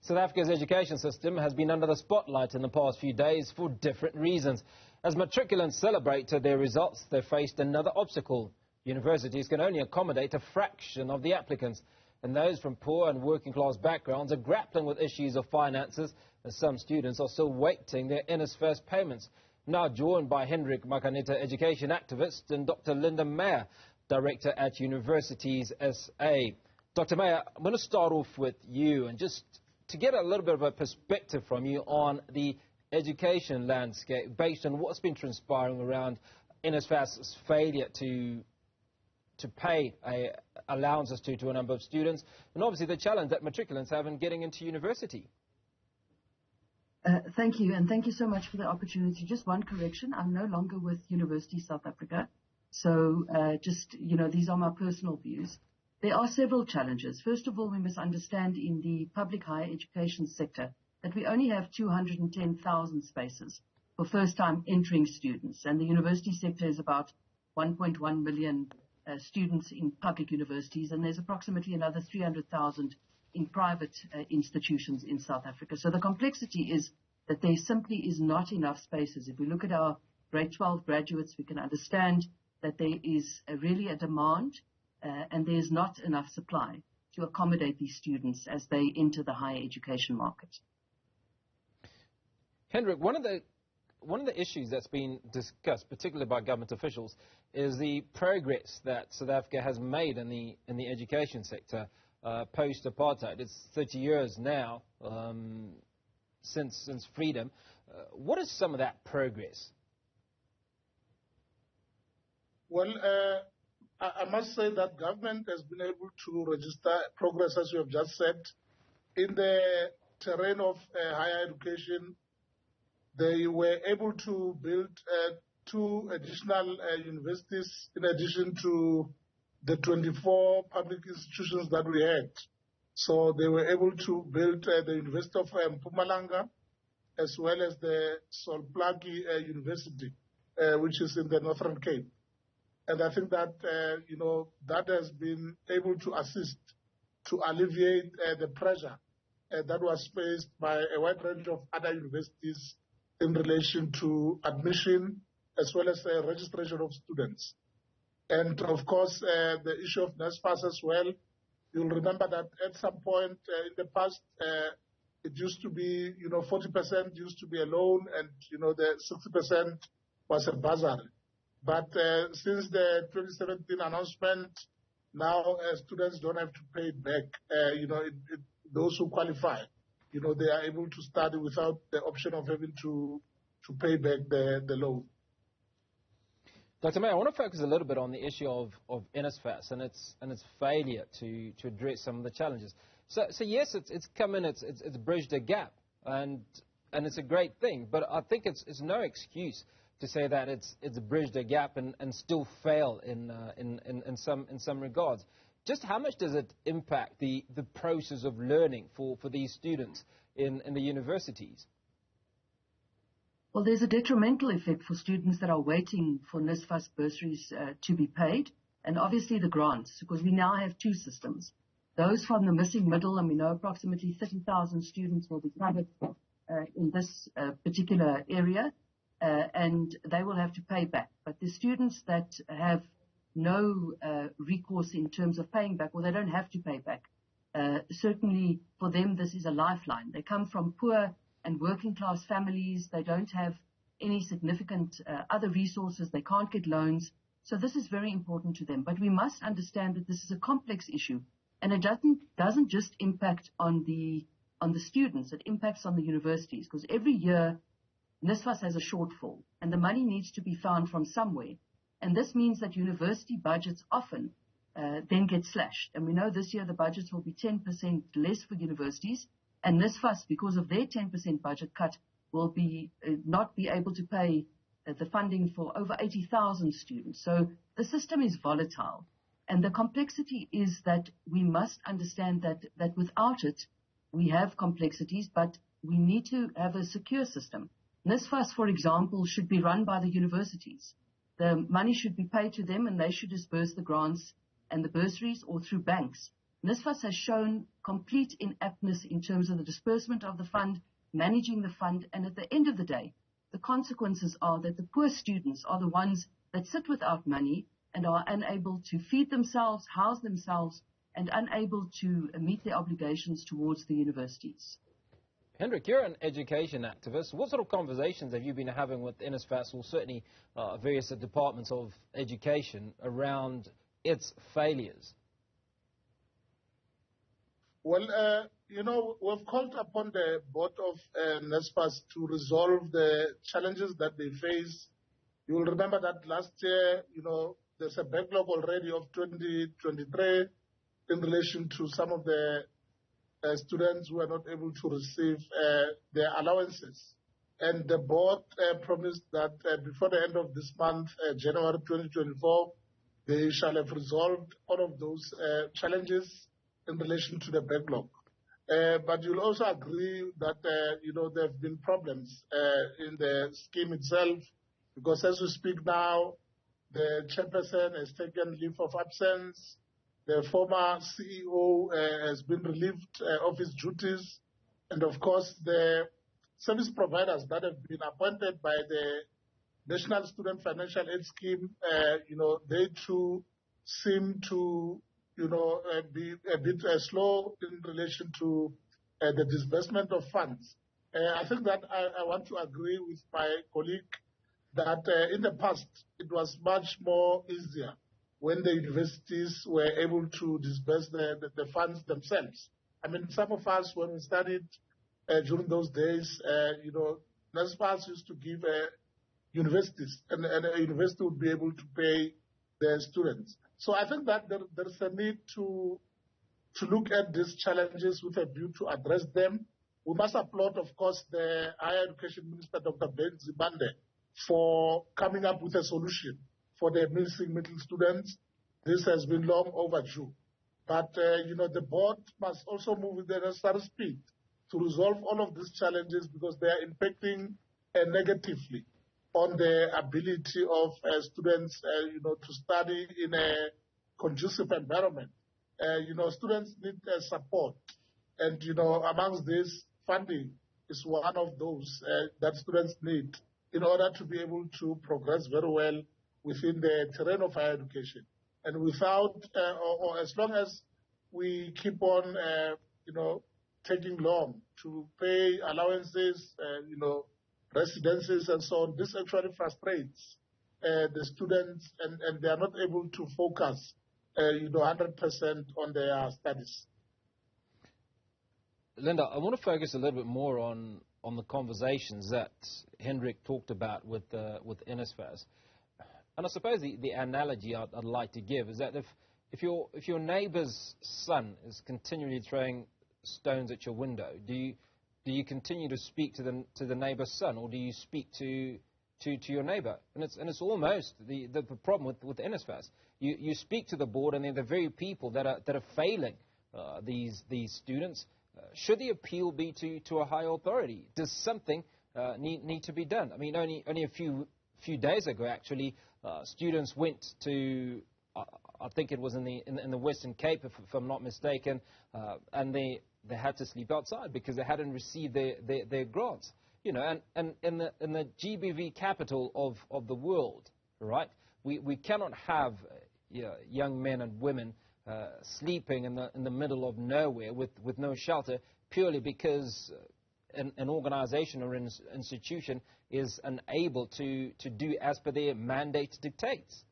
South Africa's education system has been under the spotlight in the past few days for different reasons. As matriculants celebrated their results, they faced another obstacle. Universities can only accommodate a fraction of the applicants, and those from poor and working class backgrounds are grappling with issues of finances, as some students are still waiting their NSFAS payments. Now joined by Hendrick, Makaneta education activist, and Dr. Linda Meyer, director at Universities SA. Dr. Meyer, I'm going to start off with you and just to get a little bit of a perspective from you on the education landscape based on what's been transpiring around NSFAS's failure to pay allowances to a number of students, and obviously the challenge that matriculants have in getting into university. Thank you, and thank you so much for the opportunity. Just one correction, I'm no longer with University South Africa, so these are my personal views. There are several challenges. First of all, we must understand in the public higher education sector that we only have 210,000 spaces for first-time entering students, and the university sector is about 1.1 million students in public universities, and there's approximately another 300,000 in private institutions in South Africa. So the complexity is that there simply is not enough spaces. If we look at our grade 12 graduates, we can understand that there is really a demand and there's not enough supply to accommodate these students as they enter the higher education market. Hendrick, one of the issues that's been discussed, particularly by government officials, is the progress that South Africa has made in the education sector post-apartheid. It's 30 years now since freedom. What is some of that progress? Well, I must say that government has been able to register progress, as you have just said. In the terrain of higher education, they were able to build 2 additional universities in addition to the 24 public institutions that we had. So they were able to build the University of Mpumalanga, as well as the Solplaki University, which is in the Northern Cape. And I think that, that has been able to assist to alleviate the pressure that was faced by a wide range of other universities in relation to admission as well as registration of students. And of course, the issue of NSFAS as well. You'll remember that at some point in the past, it used to be, 40% used to be a loan and, the 60% was a bursary. But since the 2017 announcement, now students don't have to pay it back. Those who qualify, they are able to study without the option of having to pay back the loan. Dr. Meyer, I want to focus a little bit on the issue of NSFAS and its failure to address some of the challenges. So yes, it's come in, it's bridged a gap, and it's a great thing. But I think it's no excuse to say that it's bridged a gap and still fail in some regards. Just how much does it impact the process of learning for these students in the universities? Well, there's a detrimental effect for students that are waiting for NSFAS bursaries to be paid, and obviously the grants, because we now have 2 systems. Those from the missing middle, and we know approximately 30,000 students will be covered in this particular area, and they will have to pay back. But the students that have no recourse in terms of paying back, or they don't have to pay back, certainly for them this is a lifeline. They come from poor and working class families. They don't have any significant other resources. They can't get loans. So this is very important to them. But we must understand that this is a complex issue, and it doesn't just impact on the students. It impacts on the universities, because every year NSFAS has a shortfall, and the money needs to be found from somewhere. And this means that university budgets often then get slashed. And we know this year the budgets will be 10% less for universities. And NSFAS, because of their 10% budget cut, will not be able to pay the funding for over 80,000 students. So the system is volatile. And the complexity is that we must understand that without it, we have complexities, but we need to have a secure system. NSFAS, for example, should be run by the universities. The money should be paid to them, and they should disperse the grants and the bursaries or through banks, NSFAS has shown complete inaptness in terms of the disbursement of the fund, managing the fund, and at the end of the day, the consequences are that the poor students are the ones that sit without money and are unable to feed themselves, house themselves, and unable to meet their obligations towards the universities. Hendrick, you're an education activist. What sort of conversations have you been having with NSFAS, or certainly various departments of education, around its failures? Well, we've called upon the board of NSFAS to resolve the challenges that they face. You will remember that last year, there's a backlog already of 2023 in relation to some of the students who are not able to receive their allowances. And the board promised that before the end of this month, January 2024, they shall have resolved all of those challenges in relation to the backlog. But you'll also agree that, there have been problems in the scheme itself, because as we speak now, the chairperson has taken leave of absence. The former CEO has been relieved of his duties. And of course, the service providers that have been appointed by the National Student Financial Aid Scheme, they too seem to, be a bit slow in relation to the disbursement of funds. I think that I want to agree with my colleague that in the past, it was much more easier when the universities were able to disburse the funds themselves. I mean, some of us, when we studied during those days, NSFAS used to give universities, and a university would be able to pay their students. So I think that there's a need to look at these challenges with a view to address them. We must applaud, of course, the Higher Education Minister, Dr. Ben Zibande, for coming up with a solution for the missing middle students. This has been long overdue. But, the board must also move with the necessary speed to resolve all of these challenges, because they are impacting negatively on the ability of students, to study in a conducive environment. Students need support. And, amongst this, funding is one of those that students need in order to be able to progress very well within the terrain of higher education. And without, or as long as we keep on, taking long to pay allowances, residences and so on, this actually frustrates the students, and they are not able to focus, 100% on their studies. Linda, I want to focus a little bit more on the conversations that Hendrick talked about with NSFAS. And I suppose the analogy I'd like to give is that if your neighbour's son is continually throwing stones at your window, do you continue to speak to the neighbour's son, or do you speak to your neighbour? And it's almost the problem with NSFAS. You speak to the board, and they're the very people that are failing these students. Should the appeal be to a higher authority? Does something need to be done? I mean, only a few days ago, actually, students went to, I think it was in the Western Cape, if I'm not mistaken, and they had to sleep outside because they hadn't received their grants. And in the GBV capital of the world, right? We cannot have young men and women sleeping in the middle of nowhere with no shelter, purely because an organization or an institution is unable to do as per their mandate dictates.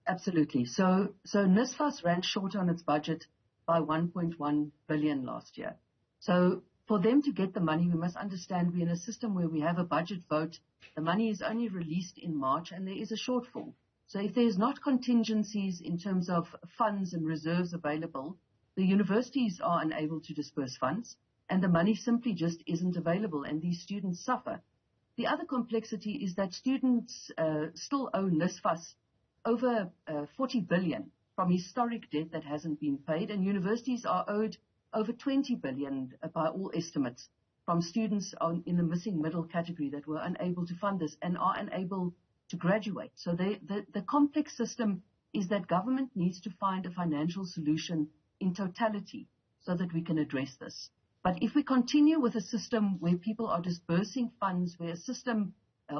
Absolutely. So NSFAS ran short on its budget by 1.1 billion last year. So for them to get the money, we must understand we're in a system where we have a budget vote. The money is only released in March, and there is a shortfall. So if there's not contingencies in terms of funds and reserves available, the universities are unable to disperse funds, and the money simply just isn't available, and these students suffer. The other complexity is that students still owe NSFAS over 40 billion from historic debt that hasn't been paid, and universities are owed over 20 billion by all estimates from students in the missing middle category that were unable to fund this and are unable to graduate. So the complex system is that government needs to find a financial solution in totality so that we can address this. But if we continue with a system where people are dispersing funds, where a system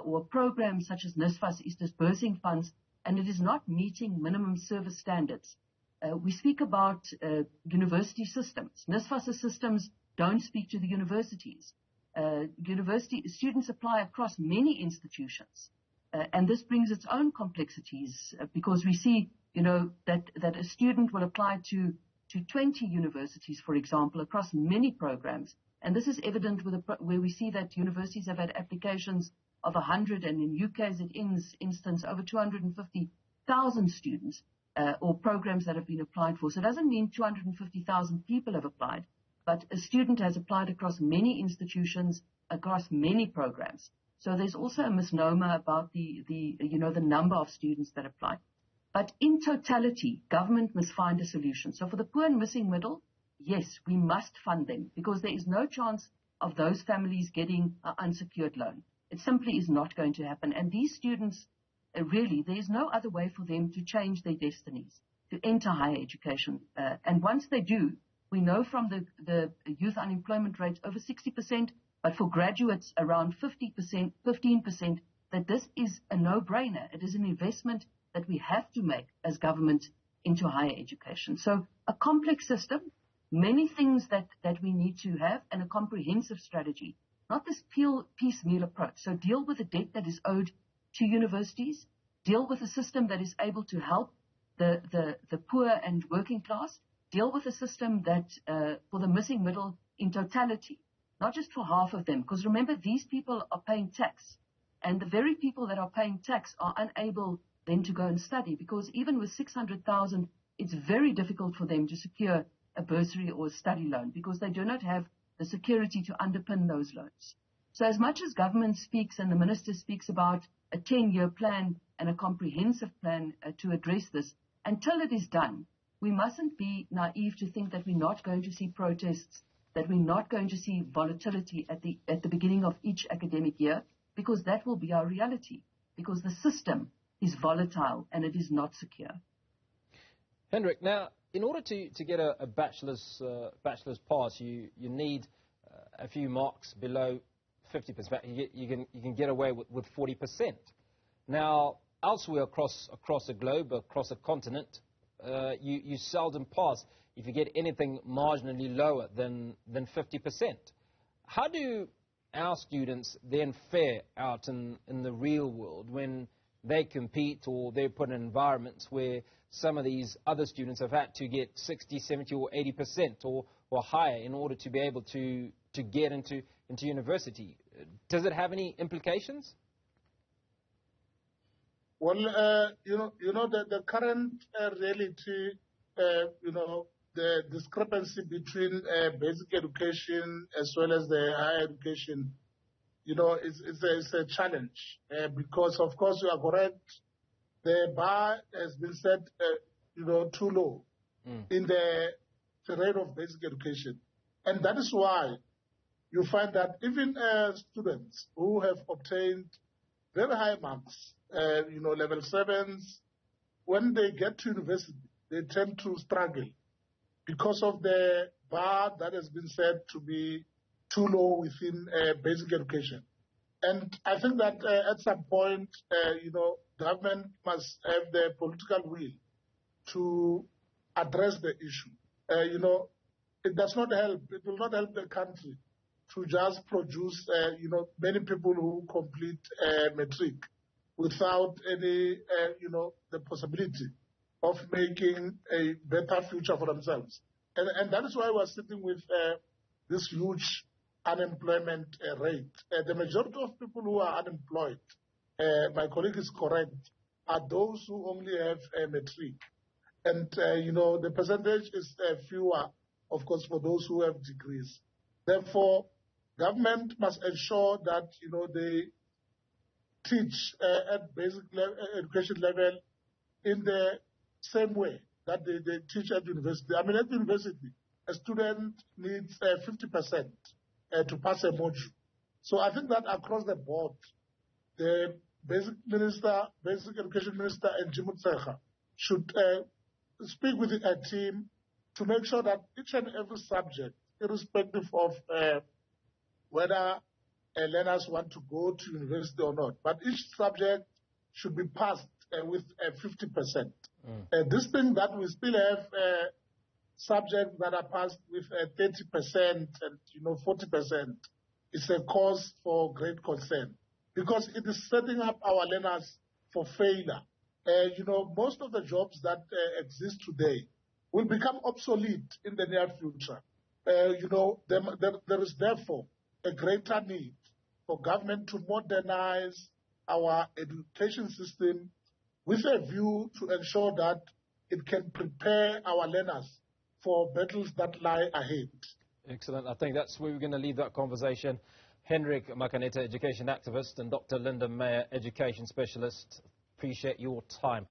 or a program such as NSFAS is dispersing funds and it is not meeting minimum service standards, we speak about university systems. NSFAS systems don't speak to the universities. University students apply across many institutions, and this brings its own complexities because we see, that a student will apply to 20 universities, for example, across many programs, and this is evident where we see that universities have had applications of 100, and in UK's instance over 250,000 students or programs that have been applied for. So it doesn't mean 250,000 people have applied, but a student has applied across many institutions, across many programs. So there's also a misnomer about the number of students that apply. But in totality, government must find a solution. So for the poor and missing middle, yes, we must fund them because there is no chance of those families getting an unsecured loan. It simply is not going to happen. And these students, really, there is no other way for them to change their destinies, to enter higher education. And once they do, we know from the youth unemployment rate over 60%, but for graduates around 15%, that this is a no-brainer. It is an investment that we have to make as government into higher education. So a complex system, many things that we need to have, and a comprehensive strategy, not this piecemeal approach. So deal with the debt that is owed to universities, deal with a system that is able to help the poor and working class, deal with a system that for the missing middle in totality, not just for half of them. Because remember, these people are paying tax, and the very people that are paying tax are unable then to go and study, because even with 600,000, it's very difficult for them to secure a bursary or a study loan because they do not have the security to underpin those loans. So as much as government speaks and the minister speaks about a 10-year plan and a comprehensive plan to address this, until it is done, we mustn't be naive to think that we're not going to see protests, that we're not going to see volatility at the beginning of each academic year, because that will be our reality, because the system is volatile and it is not secure. Hendrick, now, in order to get a bachelor's pass, you need a few marks below 50%. You can get away with 40%. Now, elsewhere across the globe, across a continent, you seldom pass if you get anything marginally lower than 50%. How do our students then fare out in the real world when they compete or they're put in environments where some of these other students have had to get 60, 70 or 80% or higher in order to be able to get into university? Does it have any implications? Well, the current reality, the discrepancy between basic education as well as the higher education, it's a challenge because, of course, you are correct. The bar has been set, too low in the terrain of basic education. And that is why you find that even students who have obtained very high marks, level 7s, when they get to university, they tend to struggle because of the bar that has been said to be too low within basic education. And I think that at some point, government must have the political will to address the issue. It does not help. It will not help the country to just produce, many people who complete matric without any, the possibility of making a better future for themselves. And that is why we're sitting with this huge unemployment rate. The majority of people who are unemployed, my colleague is correct, are those who only have a matric. And, the percentage is fewer, of course, for those who have degrees. Therefore, government must ensure that, they teach at basic education level in the same way that they teach at university. I mean, at university, a student needs 50% to pass a module. So I think that across the board, the basic education minister and Jimutsecha should speak with a team to make sure that each and every subject, irrespective of whether learners want to go to university or not, but each subject should be passed with 50%. This thing that we still have subjects that are passed with 30% and 40% is a cause for great concern, because it is setting up our learners for failure. Most of the jobs that exist today will become obsolete in the near future. There is therefore a greater need for government to modernize our education system with a view to ensure that it can prepare our learners for battles that lie ahead. Excellent. I think that's where we're going to leave that conversation. Hendrick, Makaneta, education activist, and Dr. Linda Meyer, education specialist. Appreciate your time.